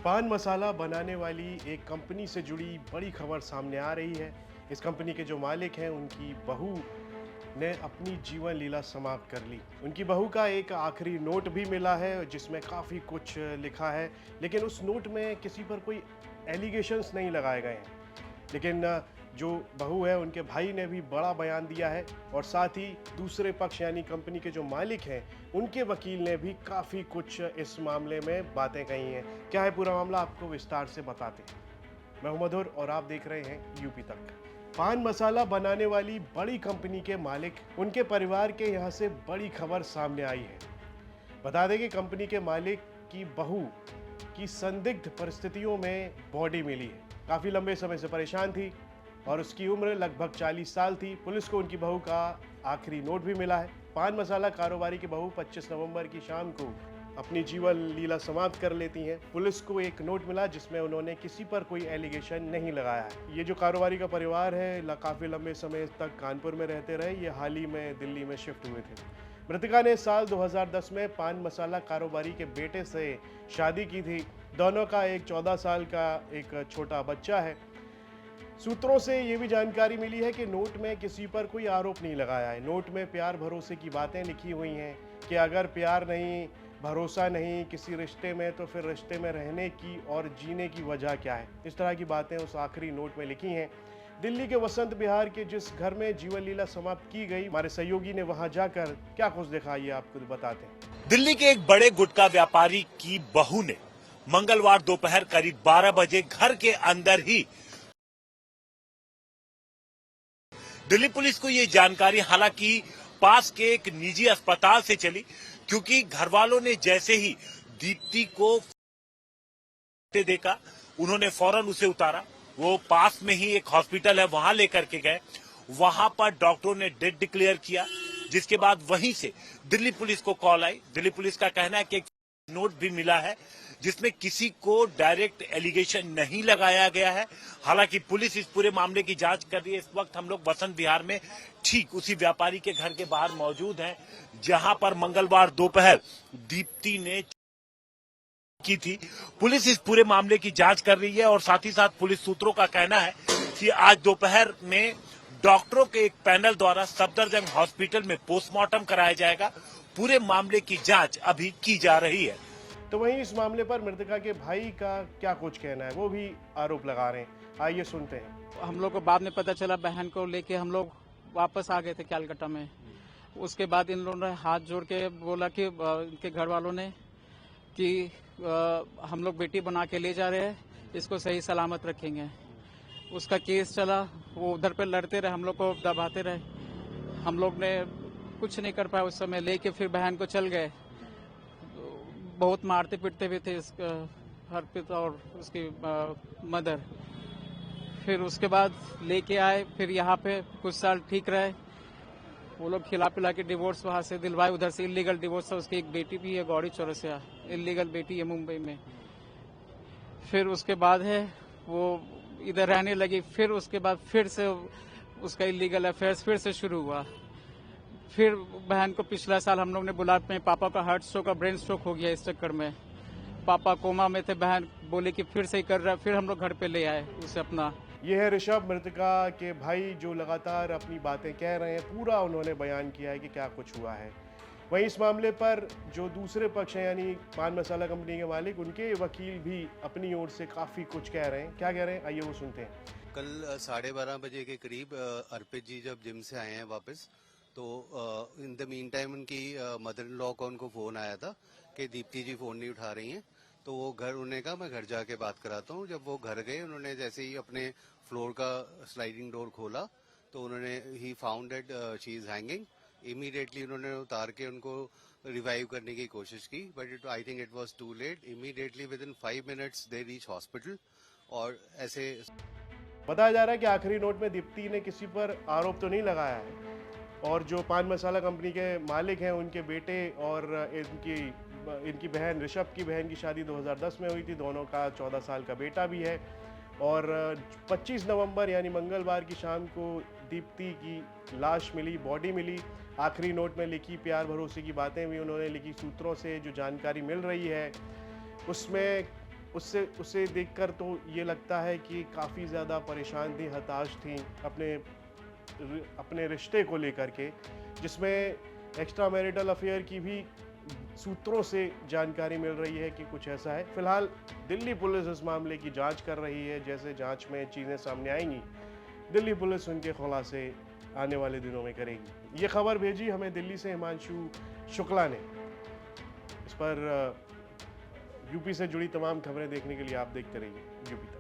पान मसाला बनाने वाली एक कंपनी से जुड़ी बड़ी खबर सामने आ रही है। इस कंपनी के जो मालिक हैं उनकी बहू ने अपनी जीवन लीला समाप्त कर ली। उनकी बहू का एक आखिरी नोट भी मिला है जिसमें काफ़ी कुछ लिखा है, लेकिन उस नोट में किसी पर कोई एलिगेशंस नहीं लगाए गए हैं। लेकिन जो बहू है उनके भाई ने भी बड़ा बयान दिया है और साथ ही दूसरे पक्ष यानी कंपनी के जो मालिक हैं उनके वकील ने भी काफ़ी कुछ इस मामले में बातें कही हैं। क्या है पूरा मामला, आपको विस्तार से बताते हैं। मैं हूं मधुर और आप देख रहे हैं यूपी तक। पान मसाला बनाने वाली बड़ी कंपनी के मालिक, उनके परिवार के यहाँ से बड़ी खबर सामने आई है। बता दें कि कंपनी के मालिक की बहू की संदिग्ध परिस्थितियों में बॉडी मिली है। काफ़ी लंबे समय से परेशान थी और उसकी उम्र लगभग 40 साल थी। पुलिस को उनकी बहू का आखिरी नोट भी मिला है। पान मसाला कारोबारी की बहू 25 नवंबर की शाम को अपनी जीवन लीला समाप्त कर लेती हैं। पुलिस को एक नोट मिला जिसमें उन्होंने किसी पर कोई एलिगेशन नहीं लगाया है। ये जो कारोबारी का परिवार है काफ़ी लंबे समय तक कानपुर में रहते रहे। ये हाल ही में दिल्ली में शिफ्ट हुए थे। मृतका ने साल 2010 में पान मसाला कारोबारी के बेटे से शादी की थी। दोनों का एक 14 साल का एक छोटा बच्चा है। सूत्रों से ये भी जानकारी मिली है कि नोट में किसी पर कोई आरोप नहीं लगाया है। नोट में प्यार भरोसे की बातें लिखी हुई हैं कि अगर प्यार नहीं, भरोसा नहीं किसी रिश्ते में, तो फिर रिश्ते में रहने की और जीने की वजह क्या है। इस तरह की बातें उस आखिरी नोट में लिखी हैं। दिल्ली के वसंत विहार के जिस घर में जीवन लीला समाप्त की गई, हमारे सहयोगी ने वहां जाकर क्या कुछ देखा ये आपको बताते हैं। दिल्ली के एक बड़े गुटखा व्यापारी की बहू ने मंगलवार दोपहर करीब 12 बजे घर के अंदर ही दिल्ली पुलिस को ये जानकारी हालांकि पास के एक निजी अस्पताल से चली, क्योंकि घर वालों ने जैसे ही दीप्ति को देखा उन्होंने फौरन उसे उतारा। वो पास में ही एक हॉस्पिटल है वहां लेकर के गए। वहां पर डॉक्टरों ने डेड डिक्लेयर किया, जिसके बाद वहीं से दिल्ली पुलिस को कॉल आई। दिल्ली पुलिस का कहना है कि एक नोट भी मिला है जिसमें किसी को डायरेक्ट एलिगेशन नहीं लगाया गया है। हालांकि पुलिस इस पूरे मामले की जांच कर रही है। इस वक्त हम लोग वसंत विहार में ठीक उसी व्यापारी के घर के बाहर मौजूद हैं जहां पर मंगलवार दोपहर दीप्ति ने की थी। पुलिस इस पूरे मामले की जांच कर रही है और साथ ही साथ पुलिस सूत्रों का कहना है कि आज दोपहर में डॉक्टरों के एक पैनल द्वारा सफदरजंग हॉस्पिटल में पोस्टमार्टम कराया जाएगा। पूरे मामले की जांच अभी की जा रही है। तो वहीं इस मामले पर मृतका के भाई का क्या कुछ कहना है, वो भी आरोप लगा रहे हैं। आइए सुनते हैं। हम लोग को बाद में पता चला, बहन को लेके हम लोग वापस आ गए थे कैलकाटा में। उसके बाद इन लोगों ने हाथ जोड़ के बोला कि इनके घर वालों ने कि हम लोग बेटी बना के ले जा रहे हैं, इसको सही सलामत रखेंगे। उसका केस चला, वो उधर पे लड़ते रहे, हम लोग को दबाते रहे। हम लोग ने कुछ नहीं कर पाया उस समय, लेके फिर बहन को चल गए। बहुत मारते पीटते भी थे इसका हरप्रीत और उसकी मदर। फिर उसके बाद लेके आए, फिर यहाँ पे कुछ साल ठीक रहे। वो लोग खिला पिला के डिवोर्स वहाँ से दिलवाए, उधर से इलीगल डिवोर्स है। उसकी एक बेटी भी है गौरी चौरसिया, इलीगल बेटी है मुंबई में। फिर उसके बाद है वो इधर रहने लगी। फिर उसके बाद फिर से उसका इलीगल अफेयर्स फिर से शुरू हुआ। फिर बहन को पिछला साल हम लोग ने बुला, में पापा का हार्ट स्ट्रोक और ब्रेन स्ट्रोक हो गया। इस चक्कर में पापा कोमा में थे। बहन बोले कि फिर से ही कर रहा है। फिर हम लोग घर पे ले आए उसे अपना। ये है ऋषभ, मृतका के भाई, जो लगातार अपनी बातें कह रहे हैं। पूरा उन्होंने बयान किया है कि क्या कुछ हुआ है। वहीं इस मामले पर जो दूसरे पक्ष हैं यानी पान मसाला कंपनी के मालिक, उनके वकील भी अपनी ओर से काफ़ी कुछ कह रहे हैं। क्या कह रहे हैं आइए वो सुनते हैं। कल 12:30 बजे के करीब अर्पित जी जब जिम से आए हैं वापस, तो इन द मीन टाइम उनकी मदर इन लॉ का उनको फोन आया था कि दीप्ति जी फोन नहीं उठा रही हैं। तो वो घर, उन्होंने कहा मैं घर जाके बात कराता हूँ। जब वो घर गए, उन्होंने जैसे ही अपने फ्लोर का स्लाइडिंग डोर खोला तो उन्होंने he found that she is hanging. Immediately उन्होंने उतार के उनको रिवाइव करने की कोशिश की, but I think it was too late. Immediately within 5 minutes they reach hospital. और ऐसे बताया जा रहा है कि आखिरी नोट में दीप्ति ने किसी पर आरोप तो नहीं लगाया है और जो पान मसाला कंपनी के मालिक हैं उनके बेटे और इनकी बहन, ऋषभ की बहन की शादी 2010 में हुई थी। दोनों का 14 साल का बेटा भी है। और 25 नवंबर यानी मंगलवार की शाम को दीप्ति की लाश मिली, बॉडी मिली। आखिरी नोट में लिखी प्यार भरोसे की बातें भी उन्होंने लिखी। सूत्रों से जो जानकारी मिल रही है उसमें उसे देखकर तो ये लगता है कि काफ़ी ज़्यादा परेशान थी, हताश थी अपने रिश्ते को लेकर के, जिसमें एक्स्ट्रा मैरिटल अफेयर की भी सूत्रों से जानकारी मिल रही है कि कुछ ऐसा है। फिलहाल दिल्ली पुलिस इस मामले की जांच कर रही है। जैसे जांच में चीज़ें सामने आएंगी, दिल्ली पुलिस उनके खुलासे आने वाले दिनों में करेगी। ये खबर भेजी हमें दिल्ली से हिमांशु शुक्ला ने। इस पर यूपी से जुड़ी तमाम खबरें देखने के लिए आप देखते रहिए यूपी तक।